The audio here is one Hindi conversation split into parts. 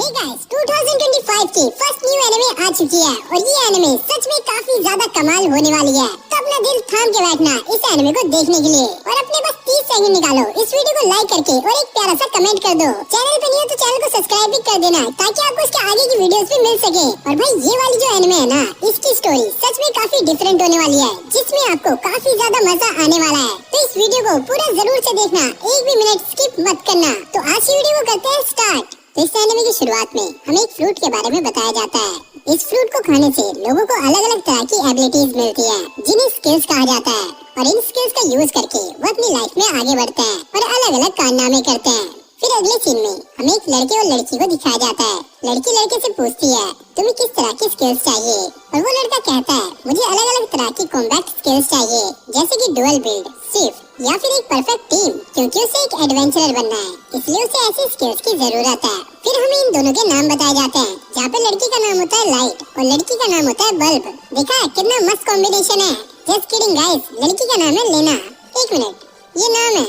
गाइस 2025 की फर्स्ट न्यू एनिमे आ चुकी है और ये एनिमे सच में काफी ज्यादा कमाल होने वाली है। तो अपना दिल थाम के बैठना इस एनिमे को देखने के लिए और अपने बस 30 सेकंड निकालो, इस वीडियो को लाइक करके और एक प्यारा सा कमेंट कर दो। चैनल पे नहीं हो तो चैनल को सब्सक्राइब भी कर देना ताकि आपको इसके आगे की वीडियोस भी मिल सके। और भाई ये वाली जो एनिमे है ना, इसकी स्टोरी सच में काफी डिफरेंट होने वाली है, जिसमें आपको काफी ज्यादा मजा आने वाला है। तो इस वीडियो को पूरा जरूर से देखना, एक भी मिनट स्किप मत करना। तो आज की वीडियो को करते हैं स्टार्ट। तो इस एनिमे की शुरुआत में हमें एक फ्रूट के बारे में बताया जाता है। इस फ्रूट को खाने से लोगों को अलग अलग तरह की एबिलिटीज मिलती है, जिन्हें स्किल्स कहा जाता है। और इन स्किल्स का यूज करके वो अपनी लाइफ में आगे बढ़ते हैं और अलग अलग कारनामे करते हैं। फिर अगले सीन में हमें एक लड़के और लड़की को दिखाया जाता है। लड़की लड़के से पूछती है तुम्हें किस तरह की स्किल्स चाहिए, और वो लड़का कहता है मुझे अलग अलग तरह की कॉम्बैट स्किल्स चाहिए, जैसे कि डुअल बिल्ड, स्विफ्ट या फिर एक परफेक्ट टीम, क्योंकि उसे एक एडवेंचरर बनना है, इसलिए उसे ऐसी स्किल्स की जरूरत है। फिर हमें इन दोनों के नाम बताए जाते हैं, जहाँ पे लड़की का नाम होता है लाइट और लड़की का नाम होता है बल्ब। देखा है कितना मस्त कॉम्बिनेशन है। जस्ट किडिंग गाइस, लड़की का नाम है लेना। एक मिनट, ये नाम है,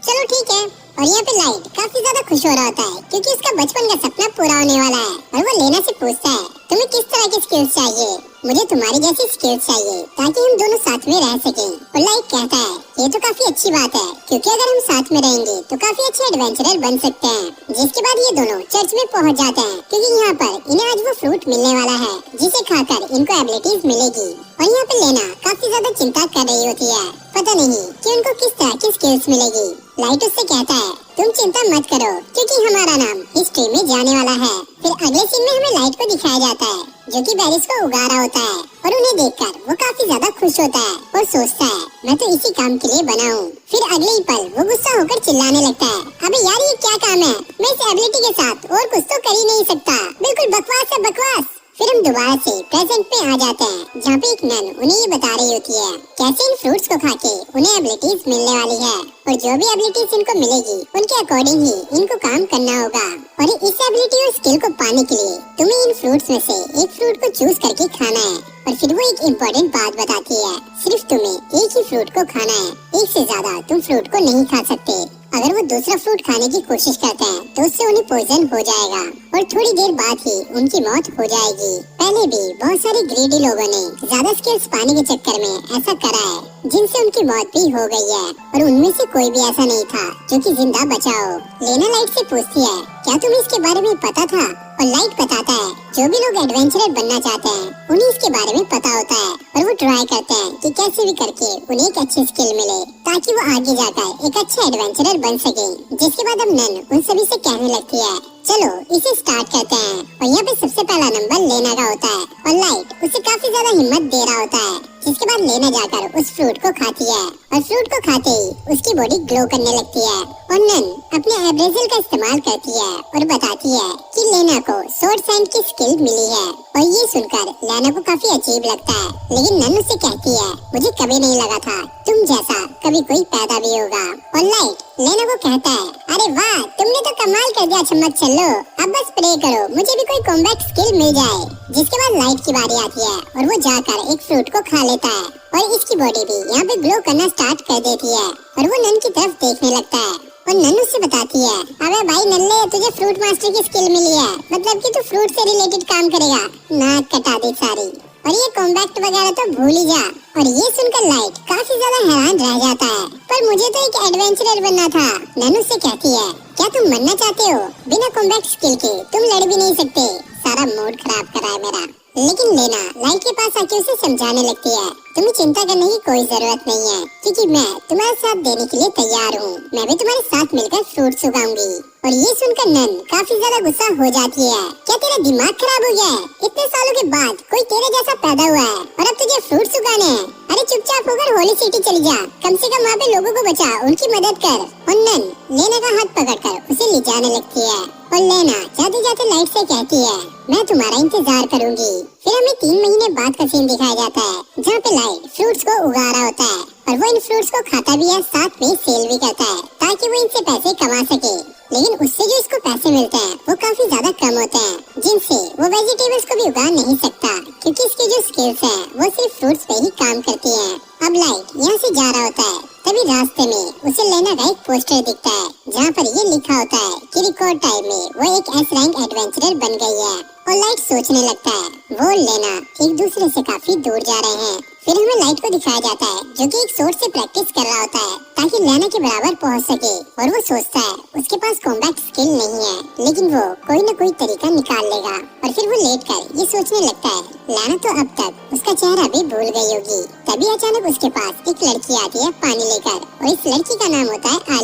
चलो ठीक है। और यहाँ पे लाइट काफी ज्यादा खुश हो रहा होता है क्योंकि उसका बचपन का सपना पूरा होने वाला है। और वो लेना से पूछता है तुम्हें किस तरह की स्किल्स चाहिए। मुझे तुम्हारी जैसी स्किल्स चाहिए ताकि हम दोनों साथ में रह सकें। और लाइट कहता है ये तो काफी अच्छी बात है, क्योंकि अगर हम साथ में रहेंगे तो काफी अच्छे एडवेंचरर बन सकते हैं। जिसके बाद ये दोनों चर्च में पहुँच जाते हैं, क्योंकि यहाँ पर इन्हें आज वो फ्रूट मिलने वाला है जिसे खाकर इनको एबिलिटीज मिलेगी। और यहाँ पे लेना काफी ज्यादा चिंता कर रही होती है, पता नहीं कि उनको किस तरह की स्किल्स मिलेगी। लाइट उससे कहता है तुम चिंता मत करो, क्योंकि हमारा नाम हिस्ट्री में जाने वाला है। फिर अगले सीन में हमें लाइट को दिखाया जाता है, जो कि बेरीज को उगा रहा होता है। और उन्हें देखकर वो काफी ज्यादा खुश होता है और सोचता है मैं तो इसी काम के लिए बना हूँ। फिर अगले ही पल वो गुस्सा होकर चिल्लाने लगता है अबे यार ये क्या काम है, मैं इस एबिलिटी के साथ और कुछ तो कर ही नहीं सकता, बिल्कुल बकवास है बकवास। फिर हम दोबारा से प्रेजेंट पे आ जाते हैं, जहाँ पे एक नन उन्हें ये बता रही होती है कैसे इन फ्रूट्स को खा के उन्हें एबिलिटीज मिलने वाली है, और जो भी एबिलिटीज इनको मिलेगी उनके अकॉर्डिंग ही इनको काम करना होगा। और इस एबिलिटी और स्किल को पाने के लिए तुम्हें इन फ्रूट्स में से एक फ्रूट को चूज करके खाना है। और फिर वो एक इम्पोर्टेंट बात बताती है, सिर्फ तुम्हें एक ही फ्रूट को खाना है, एक से ज्यादा तुम फ्रूट को नहीं खा सकते। अगर वो दूसरा फ्रूट खाने की कोशिश करते हैं तो उससे उन्हें पॉइजन हो जाएगा और थोड़ी देर बाद ही उनकी मौत हो जाएगी। पहले भी बहुत सारे ग्रीडी लोगों ने ज्यादा स्किल्स पाने के चक्कर में ऐसा करा है, जिनसे उनकी मौत भी हो गई है, और उनमें से कोई भी ऐसा नहीं था जो कि जिंदा बचा हो। लेना लाइट से पूछती है क्या तुम्हें इसके बारे में पता था, और लाइट बताता है जो भी लोग एडवेंचरर बनना चाहते हैं उन्हें इसके बारे में पता होता है, और वो ट्राई करते हैं कि कैसे भी करके उन्हें एक अच्छी स्किल मिले ताकि वो आगे जाकर एक अच्छा एडवेंचरर बन सके। जिसके बाद अब नन उन सभी से कहने लगती है चलो इसे स्टार्ट करते हैं। और यहाँ पे सबसे पहला नंबर लेना का होता है, और लाइट उसे काफी ज्यादा हिम्मत दे रहा होता है। जिसके बाद लेना जाकर उस फ्रूट को खाती है, और फ्रूट को खाते ही उसकी बॉडी ग्लो करने लगती है। और नन अपने एब्रेजल का इस्तेमाल करती है और बताती है कि लेना को स्वॉर्ड सैंड की स्किल मिली है। और ये सुनकर लेना को काफी अजीब लगता है, लेकिन नन उससे कहती है मुझे कभी नहीं लगा था तुम जैसा कभी कोई पैदा भी होगा। और लाइट लेना को कहता है अरे वाह तुमने तो कमाल कर दिया चम्मच चलो, अब बस प्रे करो मुझे भी कोई कॉम्बैट स्किल मिल जाए। जिसके बाद लाइट की बारी आती है और वो जाकर एक फ्रूट को खा लेता है, और इसकी बॉडी भी यहाँ पे ग्लो करना स्टार्ट कर देती है। और वो नन की तरफ देखने लगता है, और नन उससे बताती है अबे भाई नल्ले तुझे फ्रूट मास्टर की स्किल मिली है, मतलब कि तू फ्रूट से रिलेटेड काम करेगा, नाक कटा दी सारी, और ये कॉम्बैक्ट वगैरह तो भूल ही जा। और ये सुनकर लाइट काफी ज्यादा हैरान रह जाता है, पर मुझे तो एक एडवेंचरर बनना था। नन उससे कहती है क्या तुम मरना चाहते हो, बिना कॉम्बैक्ट स्किल के तुम लड़ भी नहीं सकते, सारा मूड खराब करा है मेरा। लेकिन लेना लाइट के पास आके उसे समझाने लगती है तुम्हें चिंता करने की कोई जरूरत नहीं है, क्योंकि मैं तुम्हारा साथ देने के लिए तैयार हूँ, मैं भी तुम्हारे साथ मिलकर फ्रूट्स उगाऊंगी। और ये सुनकर नन काफी ज्यादा गुस्सा हो जाती है, क्या तेरा दिमाग खराब हो गया है, इतने सालों के बाद कोई तेरे जैसा पैदा हुआ है और अब तुझे फ्रूट्स उगाने हैं, अरे चुपचाप होकर होली सिटी चली जा, कम से कम वहाँ पे लोगों को बचा, उनकी मदद कर। और नन लेना का हाथ पकड़कर उसे ले जाने लगती है, और लेना जाते जाते लाइट से कहती है मैं तुम्हारा इंतजार करूंगी। फिर हमें 3 महीने बाद का सीन दिखाया जाता है, जहाँ पे लाइट फ्रूट्स को उगा रहा होता है, और वो इन फ्रूट्स को खाता भी है, साथ में सेल भी करता है ताकि वो इनसे पैसे कमा सके। लेकिन उससे जो इसको पैसे मिलते हैं वो काफी ज्यादा कम होते हैं, जिनसे वो वेजिटेबल्स को भी उगा नहीं सकता, क्योंकि इसकी जो स्किल्स है वो सिर्फ फ्रूट्स पे ही काम करती है। अब लाइट यहाँ से जा रहा होता है, तभी रास्ते में उसे लेना का एक पोस्टर दिखता है, जहाँ पर ये लिखा होता है कि रिकॉर्ड टाइम में वो एक एस रैंक एडवेंचरर बन गई है। और लाइट सोचने लगता है वो लेना एक दूसरे से काफी दूर जा रहे हैं। फिर हमें लाइट को दिखाया जाता है जो कि एक सोर्ड से प्रैक्टिस कर रहा होता है ताकि लेना के बराबर पहुंच सके। और वो सोचता है उसके पास कॉम्बैट स्किल नहीं है लेकिन वो कोई न कोई तरीका निकाल लेगा। और फिर वो लेट कर ये सोचने लगता है लेना तो अब तक उसका चेहरा भी भूल गई होगी। तभी अचानक उसके पास एक लड़की आती है पानी लेकर और इस लड़की का नाम होता है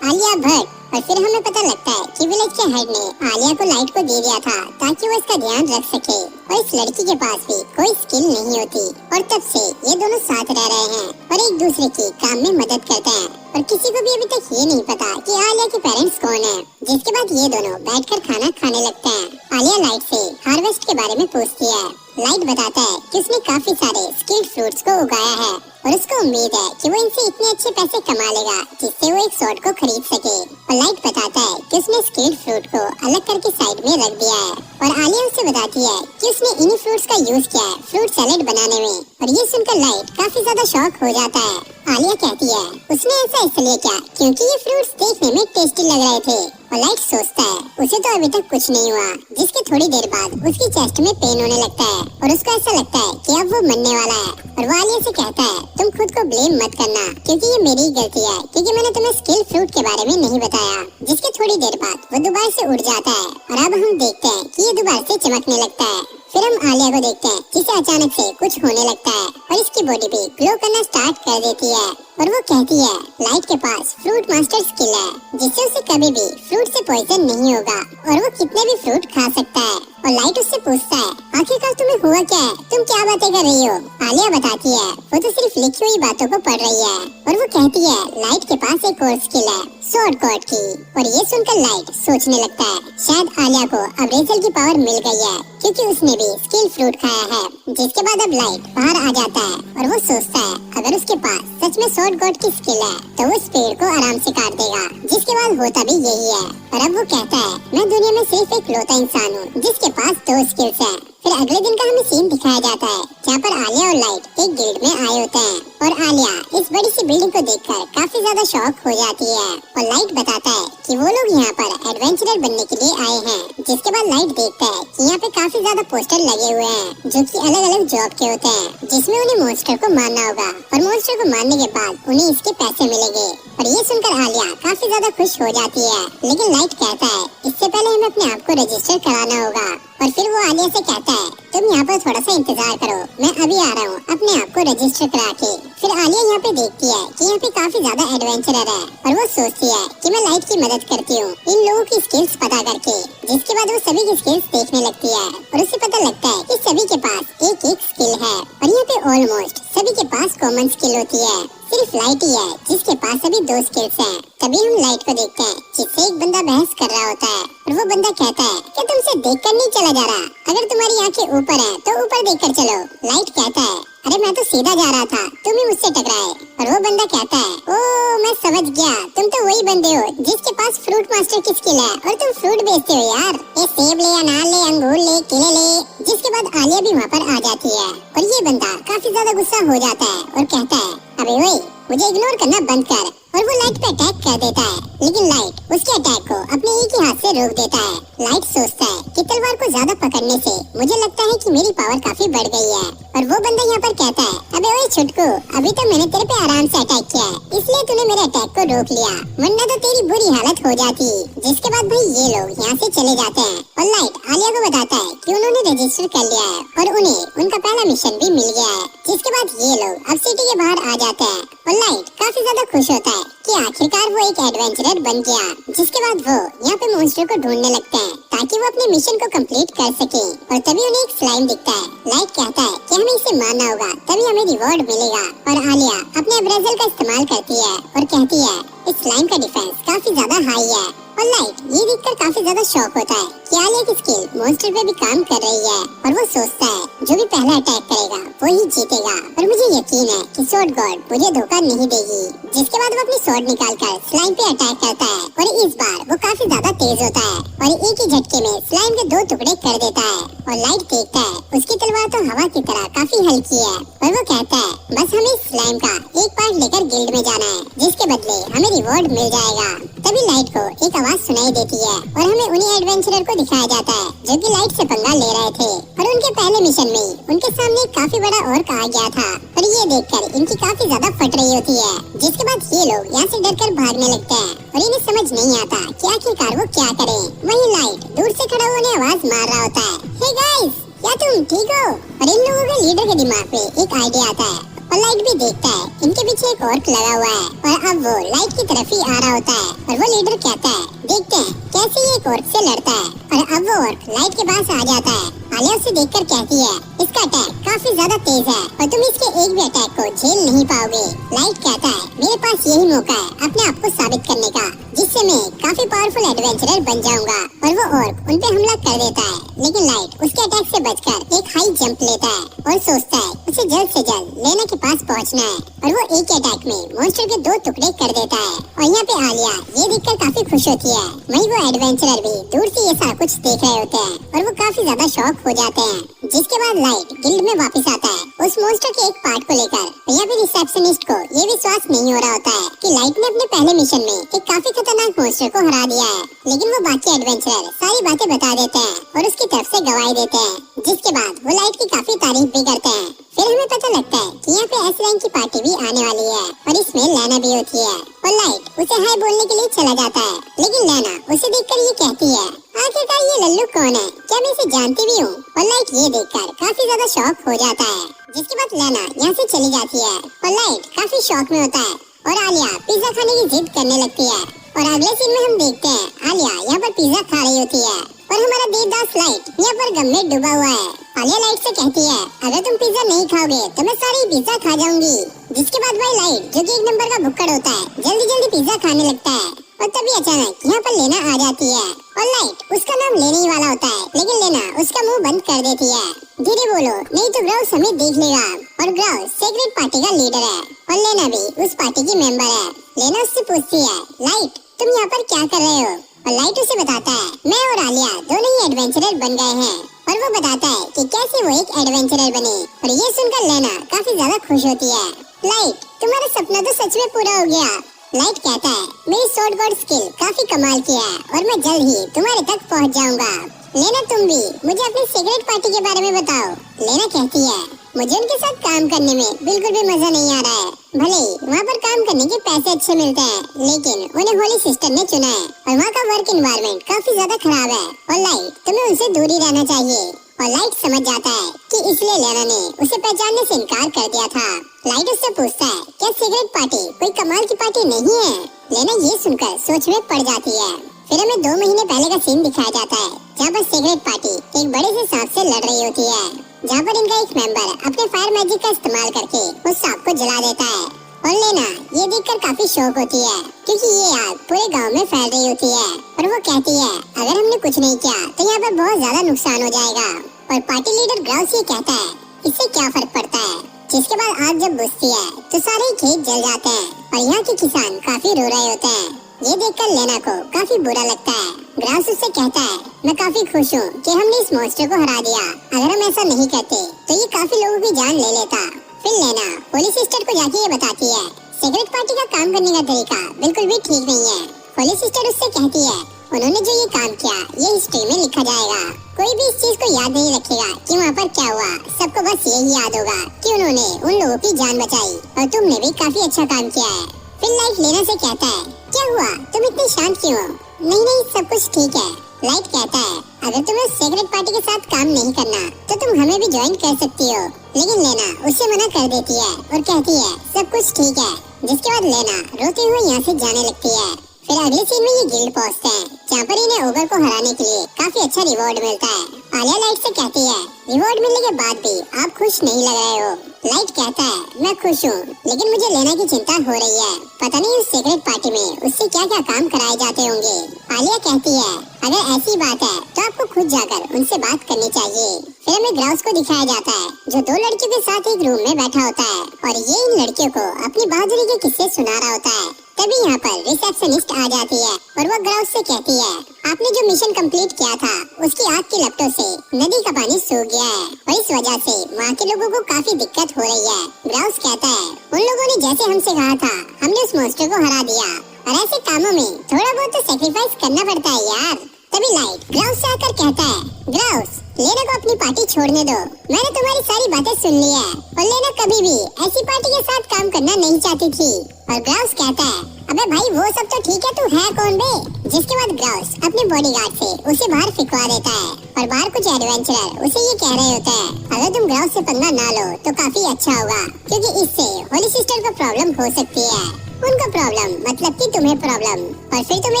आलिया भट्ट। और फिर हमें पता लगता है कि विलेज के हेड ने आलिया को लाइट को दे दिया था ताकि वो इसका ध्यान रख सके। और इस लड़की के पास भी कोई स्किल नहीं होती और तब से ये दोनों साथ रह रहे हैं और एक दूसरे की काम में मदद करते हैं। और किसी को भी अभी तक ये नहीं पता कि आलिया के पेरेंट्स कौन है। जिसके बाद ये दोनों बैठकर खाना खाने लगते हैं। आलिया लाइट से हार्वेस्ट के बारे में पूछती है। लाइट बताता है कि उसने काफी सारे स्किल्ड फ्रूट्स को उगाया है और उसको उम्मीद है कि वो इनसे इतने अच्छे पैसे कमा लेगा जिससे वो एक स्वॉर्ड को खरीद सके। और लाइट बताता है कि उसने स्किल्ड फ्रूट को अलग करके साइड में रख दिया है। और आलिया उसे बताती है कि उसने इन्हीं फ्रूट्स का यूज किया है फ्रूट सैलेड बनाने में। और ये सुनकर लाइट काफी ज्यादा शॉक हो जाता है। आलिया कहती है उसने ऐसा इसलिए किया क्योंकि ये फ्रूट्स देखने में टेस्टी लग रहे थे। और लाइट सोचता है उसे तो अभी तक कुछ नहीं हुआ। जिसके थोड़ी देर बाद उसकी चेस्ट में पेन होने लगता है और उसको ऐसा लगता है कि अब वो मरने वाला है। और वो आलिया से कहता है तुम खुद को ब्लेम मत करना क्योंकि ये मेरी गलती है क्योंकि मैंने तुम्हें स्किल फ्रूट के बारे में नहीं बताया। जिसके थोड़ी देर बाद वो दोबारा से उड़ जाता है और अब हम देखते हैं कि ये दोबारा से चमकने लगता है। फिर हम आलिया को देखते हैं जिसे अचानक से कुछ होने लगता है और इसकी बॉडी भी ग्लो करना स्टार्ट कर देती है। और वो कहती है लाइट के पास फ्रूट मास्टर स्किल है जिससे उसे कभी भी फ्रूट से पॉइजन नहीं होगा और वो कितने भी फ्रूट खा सकता है। और लाइट उससे पूछता है आखिरकार तुम्हें हुआ क्या है, तुम क्या बातें कर रही हो। आलिया बताती है वो तो सिर्फ लिखी हुई बातों को पढ़ रही है। और वो कहती है लाइट के पास एक और स्किल है स्वॉर्ड गॉड की। और ये सुनकर लाइट सोचने लगता है शायद आलिया को अब्रेजल की पावर मिल गई है क्योंकि उसने भी स्किल फ्रूट खाया है। जिसके बाद अब लाइट बाहर आ जाता है और वो सोचता है अगर उसके पास सच में स्वॉर्ड गॉड की स्किल है तो वो इस पेड़ को आराम से काट देगा। जिसके बाद होता भी यही है। और अब वो कहता है मैं दुनिया में सिर्फ एक लौता इंसान हूँ जिसके पास 2 स्किल्स है। फिर अगले दिन का हमें सीन दिखाया जाता है जहाँ पर आलिया और लाइट एक गिल्ड में आए होते हैं। और आलिया इस बड़ी सी बिल्डिंग को देखकर काफी ज्यादा शॉक हो जाती है। और लाइट बताता है कि वो लोग यहाँ पर एडवेंचरर बनने के लिए आए हैं। जिसके बाद लाइट देखता है कि यहाँ पे काफी ज्यादा पोस्टर लगे हुए हैं जो कि अलग अलग जॉब के होते हैं जिसमें उन्हें मॉन्स्टर को मारना होगा और मॉन्स्टर को मारने के बाद उन्हें इसके पैसे मिलेंगे। और ये सुनकर आलिया काफी ज्यादा खुश हो जाती है। लेकिन लाइट कहता है इससे पहले हमें अपने आप को रजिस्टर कराना होगा। और फिर वो आलिया से कहता है तुम यहाँ पर थोड़ा सा इंतजार करो, मैं अभी आ रहा हूँ अपने आप को रजिस्टर करा के। फिर आलिया यहाँ पे देखती है कि यहाँ पे काफी ज्यादा एडवेंचरर है और वो सोचती है कि मैं लाइट की मदद करती हूँ इन लोगों की स्किल्स पता करके। जिसके बाद वो सभी की स्किल्स देखने लगती है और उसे पता लगता है कि सभी के पास एक एक स्किल है। और यहाँ पे ऑलमोस्ट सभी के पास कॉमन स्किल होती है, सिर्फ लाइट ही है जिसके पास अभी 2 स्किल्स हैं। तभी हम लाइट को देखते हैं जिससे एक बंदा बहस कर रहा होता है और वो बंदा कहता है कि तुमसे देखकर नहीं चला जा रहा, अगर तुम्हारी आंखें ऊपर हैं तो ऊपर देखकर चलो। लाइट कहता है अरे मैं तो सीधा जा रहा था, तुम ही मुझसे टकराए। और वो बंदा कहता है ओ मैं समझ गया, तुम तो वही बंदे हो जिसके पास फ्रूट मास्टर की स्किल है और तुम फ्रूट बेचते हो यार, ये सेब ले, अनार ले, अंगूर ले, केले ले। जिसके बाद आलिया भी वहाँ पर आ जाती है और ये बंदा काफी ज्यादा गुस्सा हो जाता है और कहता है अबे ओए मुझे इग्नोर करना बंद कर। और वो लाइट पे अटैक कर देता है लेकिन लाइट उसके अटैक को अपने एक ही हाथ से रोक देता है। लाइट सोचता है कि तलवार को ज्यादा पकड़ने से मुझे लगता है कि मेरी पावर काफी बढ़ गई है। और वो बंदा यहाँ पर कहता है अबे ओए छुटकू, अभी तो मैंने तेरे पे आराम से अटैक किया है इसलिए तूने मेरे अटैक को रोक लिया, वरना तो तेरी बुरी हालत हो जाती। जिसके बाद भाई ये लोग यहाँ से चले जाते हैं और लाइट आलिया को बताता है कि उन्होंने रजिस्टर कर लिया है और उन्हें उनका पहला मिशन भी मिल गया है। जिसके बाद ये लोग अब सिटी के बाहर आ जाते हैं और लाइट काफी ज्यादा खुश होता है कि आखिरकार वो एक एडवेंचरर बन गया। जिसके बाद वो यहाँ पे मॉन्स्टर को ढूंढने लगते हैं ताकि वो अपने मिशन को कंप्लीट कर सके। और तभी उन्हें एक स्लाइम दिखता है। लाइट कहता है कि हमें इसे मारना होगा तभी हमें रिवॉर्ड मिलेगा। और आलिया अपने अब्रेजल का इस्तेमाल करती है और कहती है इस स्लाइम का डिफेंस काफी ज्यादा हाई है। और लाइट ये देखकर काफी ज्यादा शॉक होता है कि आलिया की स्किल मॉन्स्टर पे भी काम कर रही है। और वो सोचता है जो भी पहला अटैक करेगा वो ही जीतेगा और मुझे यकीन है कि स्वॉर्ड गॉड मुझे धोखा नहीं देगी। जिसके बाद वो अपनी स्वॉर्ड निकालकर स्लाइम पे अटैक करता है और इस बार वो काफी ज्यादा तेज होता है और एक ही झटके में स्लाइम के 2 टुकड़े कर देता है। और लाइट देखता है उसकी तलवार तो हवा की तरह काफी हल्की है और वो कहता है बस हमें स्लाइम का एक पार्ट लेकर गिल्ड में जाना है, जिसके बदले हमें रिवॉर्ड मिल जाएगा। तभी लाइट को एक आवाज सुनाई देती है और हमें उन्हीं एडवेंचरर को दिखाया जाता है जो कि लाइट से पंगा ले रहे थे। और उनके पहले मिशन में उनके सामने एक काफी बड़ा ऑर्क आ गया था और ये देखकर इनकी काफी ज्यादा फट रही होती है, जिसके बाद ये लोग यहाँ से डरकर भागने लगते हैं और इन्हें समझ नहीं आता कि आखिरकार वो क्या करें। वहीं लाइट दूर से खड़ा होने आवाज मार रहा होता है, हे गाइस, क्या तुम ठीक हो? और इन लोगों के लीडर के दिमाग पे एक आइडिया आता है और लाइट भी देखता है इनके पीछे एक ऑर्क लगा हुआ है और अब वो लाइट की तरफ ही आ रहा होता है और वो लीडर कहता है, देखते हैं कैसे ये एक ऑर्क से लड़ता है। और अब वो ऑर्क लाइट के पास आ जाता है। आलिया उसे देखकर कहती है, इसका अटैक काफी ज्यादा तेज है और तुम इसके एक भी अटैक को झेल नहीं पाओगे। लाइट कहता है, मेरे पास यही मौका है अपने आप को साबित करने का, जिससे मैं काफी पावरफुल एडवेंचरर बन जाऊंगा। और वो ऑर्क उन पे हमला कर देता है, लेकिन लाइट उसके अटैक से बचकर एक हाई जंप लेता है और सोचता है उसे जल्द से जल्द लेना के पास पहुंचना है। और वो एक अटैक में मॉन्स्टर के 2 टुकड़े कर देता है। और यहाँ पे आलिया ये देखकर काफी खुश होती है। वहीं वो एडवेंचरर भी दूर से ये सारा कुछ देख रहे होते हैं और वो काफी ज्यादा शॉक हो जाते हैं। जिसके बाद लाइट गिल्ड में वापस आता है उस मॉन्स्टर के एक पार्ट को लेकर। यहाँ पे रिसेप्शनिस्ट को ये विश्वास नहीं हो रहा होता है कि लाइट ने अपने पहले मिशन में एक काफी खतरनाक मॉन्स्टर को हरा दिया है, लेकिन वो बाकी एडवेंचरर सारी बातें बता देते हैं और उसकी तरफ से गवाही देते हैं। जिसके बाद वो लाइट की काफी तारीफ भी करते हैं। फिर हमें पता लगता है कि यहाँ पे एस रैंक की पार्टी भी आने वाली है और इसमें लैना भी होती है और लाइट उसे हाय बोलने के लिए चला जाता है, लेकिन लैना उसे देखकर ये कहती है, आखिरकार ये लल्लू कौन है? क्या मैं इसे जानती भी हूँ? और लाइट ये देखकर काफी ज्यादा शॉक हो जाता है। जिसके बाद लैना यहाँ से चली जाती है और लाइट काफी शॉक में होता है और आलिया पिज्जा खाने की जिद करने लगती है। और अगले सीन में हम देखते हैं आलिया यहाँ पर पिज्जा खा रही होती है और हमारा देवदास लाइट यहाँ पर गम में डूबा हुआ है। आलिया लाइट से कहती है, अगर तुम पिज्जा नहीं खाओगे तो मैं सारी पिज्जा खा जाऊंगी। जिसके बाद भाई लाइट, जो कि एक नंबर का भुक्कड़ होता है, जल्दी जल्दी पिज्जा खाने लगता है और तभी अचानक यहाँ पर लेना आ जाती है और लाइट उसका नाम लेने ही वाला होता है, लेकिन लेना उसका मुंह बंद कर देती है। धीरे बोलो नहीं तो ग्राउस हमें देख लेगा। और ग्राउस सीक्रेट पार्टी का लीडर है और लेना भी उस पार्टी की मेंबर है। लेना उससे पूछती है, लाइट तुम यहाँ पर क्या कर रहे हो? और लाइट उसे बताता है, मैं और आलिया दोनों ही एडवेंचरर बन गए हैं। और वो बताता है कि कैसे वो एक एडवेंचरर बने। और ये सुनकर लेना काफी ज्यादा खुश होती है। लाइट तुम्हारा सपना तो सच में पूरा हो गया। लाइट कहता है, मेरी शॉर्ट गॉड स्किल काफी कमाल की है और मैं जल्द ही तुम्हारे तक पहुंच जाऊंगा। लेना तुम भी मुझे अपनी सीक्रेट पार्टी के बारे में बताओ। लेना कहती है, मुझे उनके साथ काम करने में बिल्कुल भी मजा नहीं आ रहा है। भले ही वहाँ पर काम करने के पैसे अच्छे मिलते हैं, लेकिन उन्हें होली सिस्टर ने चुना है और वहाँ का वर्क एनवायरनमेंट काफी ज्यादा खराब है और लाइट तुम्हें उनसे दूर ही रहना चाहिए। और लाइट समझ जाता है कि इसलिए लेना ने उसे पहचानने से इनकार कर दिया था। लाइट उससे पूछता है, क्या सिगरेट पार्टी कोई कमाल की पार्टी नहीं है? लेना ये सुनकर सोच में पड़ जाती है। फिर हमें 2 महीने पहले का सीन दिखाया जाता है जहाँ पर सिगरेट पार्टी एक बड़े से सांप से लड़ रही होती है, जहाँ पर इनका एक मेंबर अपने फायर मैजिक का इस्तेमाल करके उस सांप को जला देता है। और लेना ये देखकर काफी शौक होती है क्योंकि ये आग पूरे गांव में फैल रही होती है और वो कहती है, अगर हमने कुछ नहीं किया तो यहाँ पर बहुत ज्यादा नुकसान हो जाएगा। और पार्टी लीडर ग्राउस ये कहता है, इससे क्या फर्क पड़ता है? जिसके बाद आग जब बुझती है तो सारे खेत जल जाते हैं और यहाँ के किसान काफी रो रहे होते हैं। ये देखकर लेना को काफी बुरा लगता है। ग्राउस उससे कहता है, मैं काफी खुश हूँ कि हमने इस मॉन्स्टर को हरा दिया। अगर हम ऐसा नहीं करते तो ये काफी लोगों की जान ले लेता। फिर लेना होली सिस्टर को जाके ये बताती है, सिगरेट पार्टी का काम करने का तरीका बिल्कुल भी ठीक नहीं है। होली सिस्टर उससे कहती है, उन्होंने जो ये काम किया ये हिस्ट्री में लिखा जाएगा। कोई भी इस चीज को याद नहीं रखेगा कि वहाँ पर क्या हुआ। सबको बस यही याद होगा कि उन्होंने उन लोगों की जान बचाई और तुमने भी काफी अच्छा काम किया है। फिर लाइट लेना से कहता है, क्या हुआ, तुम इतनी शांत क्यों हो? नहीं सब कुछ ठीक है। लाइट कहता है, अगर तुम्हें सिगरेट पार्टी के साथ काम नहीं करना तो तुम हमें भी ज्वाइन कर सकती हो। लेकिन लेना उससे मना कर देती है और कहती है, सब कुछ ठीक है। जिसके बाद लेना रोते हुए यहाँ से जाने लगती है। फिर अगले सीन में ये गिल्ड पहुंचते हैं जहाँ पर इन्हें ओगर को हराने के लिए काफी अच्छा रिवॉर्ड मिलता है। आलिया लाइट से कहती है, रिवॉर्ड मिलने के बाद भी आप खुश नहीं लग रहे हो। लाइट कहता है, मैं खुश हूँ लेकिन मुझे लेना की चिंता हो रही है। पता नहीं उस सिगरेट पार्टी में उससे क्या क्या काम कराए जाते होंगे। आलिया कहती है, अगर ऐसी बात है तो आपको खुद जाकर उनसे बात करनी चाहिए। फिर में ग्राउस को दिखाया जाता है जो दो लड़कियों के साथ एक रूम में बैठा होता है और ये इन लड़कियों को अपनी बहादुरी के किस्से सुना रहा होता है। तभी यहाँ पर रिसेप्शनिस्ट आ जाती है और वो ग्राउस से कहती है, आपने जो मिशन कंप्लीट किया था उसकी आग की लपटों से नदी का पानी सूख गया है और इस वजह से वहाँ के लोगों को काफी दिक्कत हो रही है। ग्राउस कहता है, उन लोगों ने जैसे हमसे कहा था हमने उस मॉन्स्टर को हरा दिया और ऐसे कामों में थोड़ा बहुत तो सेक्रीफाइस करना पड़ता है यार। तभी लाइट ग्राउस से आकर कहता है, ग्राउस लेना को अपनी पार्टी छोड़ने दो, मैंने तुम्हारी सारी बातें सुन ली है और लेना कभी भी ऐसी पार्टी के साथ काम करना नहीं चाहती थी। और ग्राउस कहता है, अबे भाई वो सब तो ठीक है, तू है कौन बे? जिसके बाद ग्राउस अपने बॉडीगार्ड से उसे बाहर फिकवा देता है और बाहर कुछ एडवेंचरर उसे ये कह रहे होते हैं, अगर तुम ग्राउस से पंगा ना लो तो काफी अच्छा होगा क्योंकि इससे होली सिस्टर को प्रॉब्लम हो सकती है। उनको प्रॉब्लम मतलब कि तुम्हें प्रॉब्लम, और फिर तुम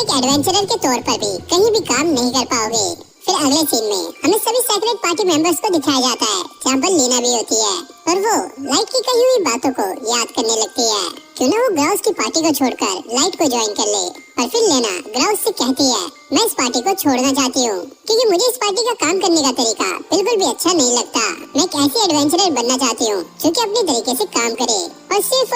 एक एडवेंचरर के तौर पर भी कहीं भी काम नहीं कर पाओगे। फिर अगले सीन में हमें सभी सेक्रेट पार्टी मेंबर्स को दिखाया जाता है जहाँ पर लीना भी होती है और वो लाइट की कही हुई बातों को याद करने लगती है। क्यों ना वो ग्राउस की पार्टी को छोड़कर लाइट को ज्वाइन कर ले। और फिर लेना ग्राउस से कहती है, मैं इस पार्टी को छोड़ना चाहती हूँ क्योंकि मुझे इस पार्टी का काम करने का तरीका बिल्कुल भी अच्छा नहीं लगता। मैं एक ऐसी एडवेंचरर बनना चाहती हूँ जो कि अपने तरीके से काम करे और सिर्फ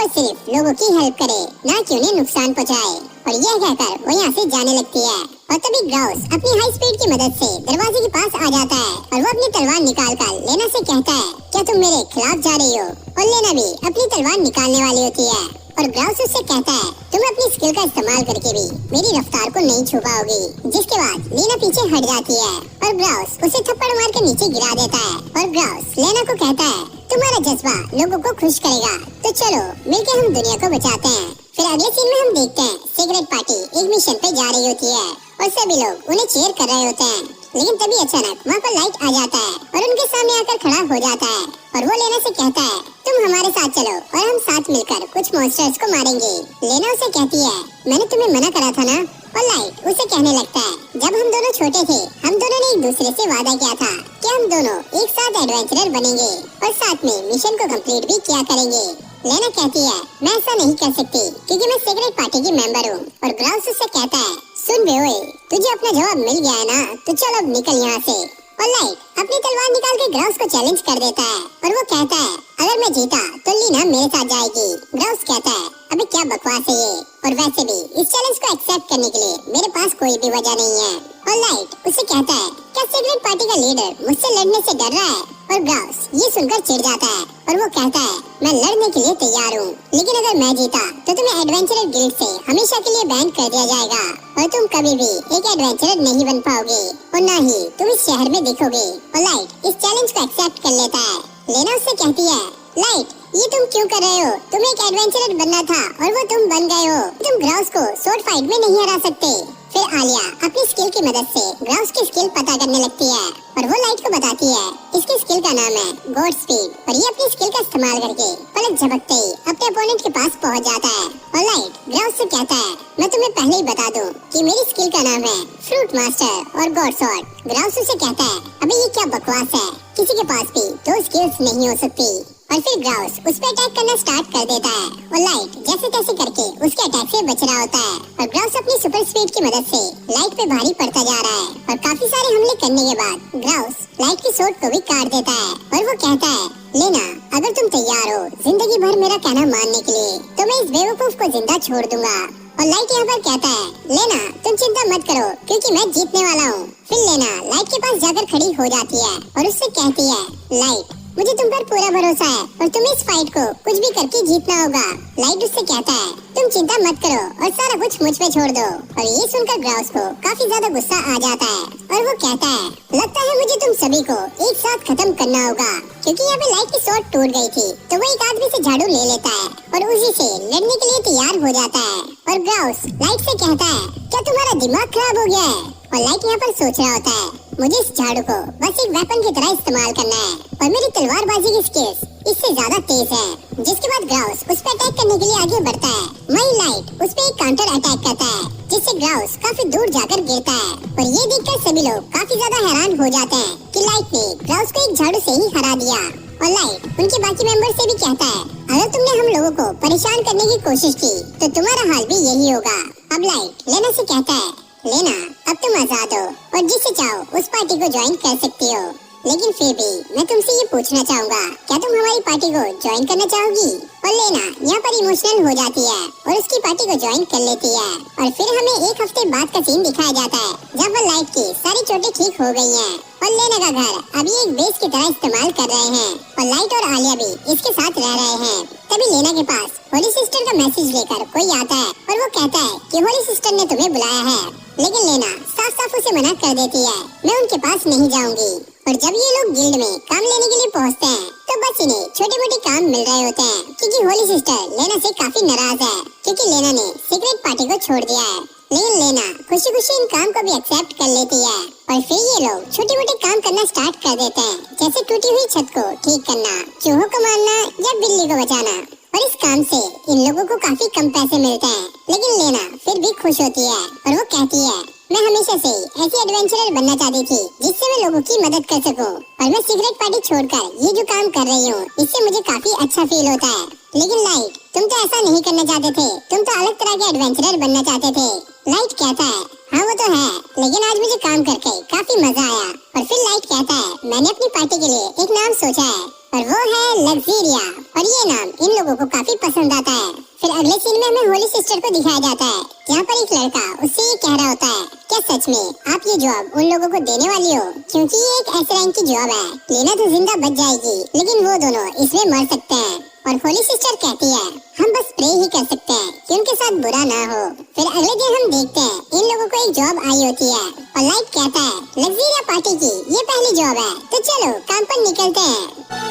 लोगों की हेल्प करे, ना कि उन्हें नुकसान पहुँचाए। और यह कहकर वो यहाँ से जाने लगती है और तभी ग्राउस अपनी हाई स्पीड की मदद से दरवाजे के पास आ जाता है और वो अपनी तलवार निकाल कर लेना से कहता है, क्या तुम मेरे खिलाफ जा रही हो? और लेना भी अपनी तलवार निकालने वाली होती है और ग्राउस उससे कहता है, तुम अपनी स्किल का इस्तेमाल करके भी मेरी रफ्तार को नहीं छू पाओगी। जिसके बाद लीना पीछे हट जाती है और ग्राउस उसे थप्पड़ मार कर नीचे गिरा देता है और ग्राउस लेना को कहता है, तुम्हारा जज्बा लोगों को खुश करेगा, तो चलो मिलकर हम दुनिया को बचाते हैं। फिर अगले सीन में हम देखते हैं सीक्रेट पार्टी एक मिशन पे जा रही होती है और सभी लोग उन्हें चीयर कर रहे होते हैं, लेकिन तभी अचानक वहाँ पर लाइट आ जाता है और उनके सामने आकर खड़ा हो जाता है और वो लेना से कहता है, तुम हमारे साथ चलो और हम साथ मिलकर कुछ मॉन्स्टर्स को मारेंगे। लेना उसे कहती है, मैंने तुम्हें मना करा था ना। और लाइट उसे कहने लगता है, जब हम दोनों छोटे थे हम दोनों ने एक दूसरे से वादा किया था कि हम दोनों एक साथ एडवेंचरर बनेंगे और साथ में मिशन को कंप्लीट भी किया करेंगे। लेना कहती है, मैं ऐसा नहीं कर सकती क्योंकि मैं सीक्रेट पार्टी की मेंबर हूँ। और ग्राउस उससे कहता है, सुन बे ओए, तुझे अपना जवाब मिल गया है ना, तो चल अब निकल यहाँ से। और लाइट अपनी तलवार निकाल के ग्राउस को चैलेंज कर देता है और वो कहता है, अगर मैं जीता तो लीना मेरे साथ जाएगी। ग्राउस कहता है, अबे क्या बकवास है ये, और वैसे भी इस चैलेंज को एक्सेप्ट करने के लिए मेरे पास कोई भी वजह नहीं है। और लाइट उसे कहता है, क्या सीक्रेट पार्टी का लीडर मुझसे लड़ने से डर रहा है? और ग्राउस ये सुनकर चिढ़ जाता है और वो कहता है, मैं लड़ने के लिए तैयार हूँ, लेकिन अगर मैं जीता तो तुम्हें एडवेंचरर गिल्ड से हमेशा के लिए बैन कर दिया जाएगा और तुम कभी भी एक एडवेंचरर नहीं बन पाओगे और ना ही तुम इस शहर में दिखोगे। और लाइट इस चैलेंज को एक्सेप्ट कर लेता है। लेना उससे कहती है, लाइट ये तुम क्यों कर रहे हो? तुम्हें एक एडवेंचरर बनना था और वो तुम बन गए हो। तुम ग्राउस को स्वॉर्ड फाइट में नहीं हरा सकते। फिर आलिया अपनी स्किल की मदद से ग्राउस की स्किल पता करने लगती है और वो लाइट को बताती है, इसकी स्किल का नाम है गॉड स्पीड और ये अपनी स्किल का इस्तेमाल करके पलक झपकते ही अपने अपोनेंट के पास पहुंच जाता है। और लाइट ग्राउस से कहता है, मैं तुम्हें पहले ही बता दूं कि मेरी स्किल का नाम है फ्रूट मास्टर और गॉड स्वॉर्ड। ग्राउस उसे कहता है, अबे ये क्या बकवास है, किसी के पास भी दो स्किल्स नहीं हो सकती। और फिर ग्राउस उस पे अटैक करना स्टार्ट कर देता है और लाइट जैसे तैसे करके उसके अटैक से बच रहा होता है और ग्राउस अपनी सुपर स्पीड की मदद से लाइट पे भारी पड़ता जा रहा है और काफी सारे हमले करने के बाद ग्राउस लाइट की सोट को भी काट देता है और वो कहता है, लेना अगर तुम तैयार हो जिंदगी भर मेरा कहना मानने के लिए तो मैं इस बेवकूफ को जिंदा छोड़ दूंगा। और लाइट यहाँ पर कहता है, लेना तुम चिंता मत करो क्योंकि मैं जीतने वाला हूँ। फिर लेना लाइट के पास जाकर खड़ी हो जाती है और उससे कहती है, लाइट मुझे तुम पर पूरा भरोसा है और तुम्हें इस फाइट को कुछ भी करके जीतना होगा। लाइट उससे कहता है, तुम चिंता मत करो और सारा कुछ मुझ पे छोड़ दो। और ये सुनकर ग्राउस को काफी ज्यादा गुस्सा आ जाता है और वो कहता है, लगता है मुझे तुम सभी को एक साथ खत्म करना होगा क्योंकि यहाँ पे लाइट की शॉट टूट गई थी। तो वो एक आदमी से झाड़ू ले लेता है और उसी से लड़ने के लिए तैयार हो जाता है। और ग्राउस लाइट से कहता है, क्या तुम्हारा दिमाग खराब हो गया है? और लाइट यहाँ पर सोच रहा होता है, मुझे इस झाड़ू को बस एक वेपन की तरह इस्तेमाल करना है और मेरी तलवारबाजी की स्किल्स इससे ज्यादा तेज है। जिसके बाद ग्राउस उस पर अटैक करने के लिए आगे बढ़ता है। वहीं लाइट उस पर एक काउंटर अटैक करता है जिससे ग्राउस काफी दूर जाकर गिरता है और ये देखकर सभी लोग काफी ज्यादा हैरान हो जाते हैं कि लाइट ने ग्राउस को एक झाड़ू से ही हरा दिया। और लाइट उनके बाकी मेंबर से भी कहता है, अगर तुमने हम लोगों को परेशान करने की कोशिश की तो तुम्हारा हाल भी यही होगा। अब लाइट लेना से कहता है, लेना अब तुम आजाद हो और जिससे चाहो उस पार्टी को ज्वाइन कर सकती हो। लेकिन फिर भी मैं तुमसे ये पूछना चाहूँगा, क्या तुम हमारी पार्टी को ज्वाइन करना चाहोगी? और लेना यहाँ पर इमोशनल हो जाती है और उसकी पार्टी को ज्वाइन कर लेती है और फिर हमें एक हफ्ते बाद का सीन दिखाया जाता है जहाँ पर लाइट की सारी चोटें ठीक हो गई हैं और लेना का घर अभी एक बेस की तरह इस्तेमाल कर रहे हैं और लाइट और आलिया भी इसके साथ रह रहे हैं। तभी लेना के पास होली सिस्टर का मैसेज लेकर कोई आता है और वो कहता है कि होली सिस्टर ने तुम्हें बुलाया है, लेकिन लेना साफ साफ उसे मना कर देती है, मैं उनके पास नहीं जाऊंगी। और जब ये लोग गिल्ड में काम लेने के लिए पहुंचते हैं तो बस इन्हें छोटे मोटे काम मिल रहे होते हैं क्योंकि होली सिस्टर लेना से काफी नाराज है क्योंकि लेना ने सीक्रेट पार्टी को छोड़ दिया है। लेकिन लेना खुशी खुशी इन काम को भी एक्सेप्ट कर लेती है और फिर ये लोग छोटे मोटे काम करना स्टार्ट कर देते हैं, जैसे टूटी हुई छत को ठीक करना, चूहों को मारना या बिल्ली को बचाना। और इस काम से इन लोगों को काफी कम पैसे मिलते हैं, लेकिन लेना फिर भी खुश होती है और वो कहती है, मैं हमेशा से ऐसी एडवेंचरर बनना चाहती थी जिससे मैं लोगों की मदद कर सकूं और मैं सिगरेट पार्टी छोड़कर ये जो काम कर रही हूँ इससे मुझे काफी अच्छा फील होता है। लेकिन लाइट, तुम तो ऐसा नहीं करना चाहते थे, तुम तो अलग तरह के एडवेंचरर बनना चाहते थे। लाइट कहता है, हाँ वो तो है, लेकिन आज मुझे काम करके काफी मजा आया। और फिर लाइट कहता है, मैंने अपनी पार्टी के लिए एक नाम सोचा है और वो है लग्जीरिया और ये नाम इन लोगों को काफी पसंद आता है। फिर अगले सीन में हमें होली सिस्टर को दिखाया जाता है जहाँ पर एक लड़का उससे ये कह रहा होता है, क्या सच में आप ये जॉब उन लोगों को देने वाली हो? क्योंकि ये एक ऐसे रैंक की जॉब है, लेना तो जिंदा बच जाएगी लेकिन वो दोनों इसमें मर सकते हैं। और होली सिस्टर कहती है, हम बस प्रे ही कर सकते हैं कि उनके साथ बुरा ना हो। फिर अगले दिन हम देखते हैं इन लोगों को एक जॉब आई होती है और लाइट कहता है, लग्जीरिया पार्टी की ये पहली जॉब है तो चलो काम पर निकलते हैं।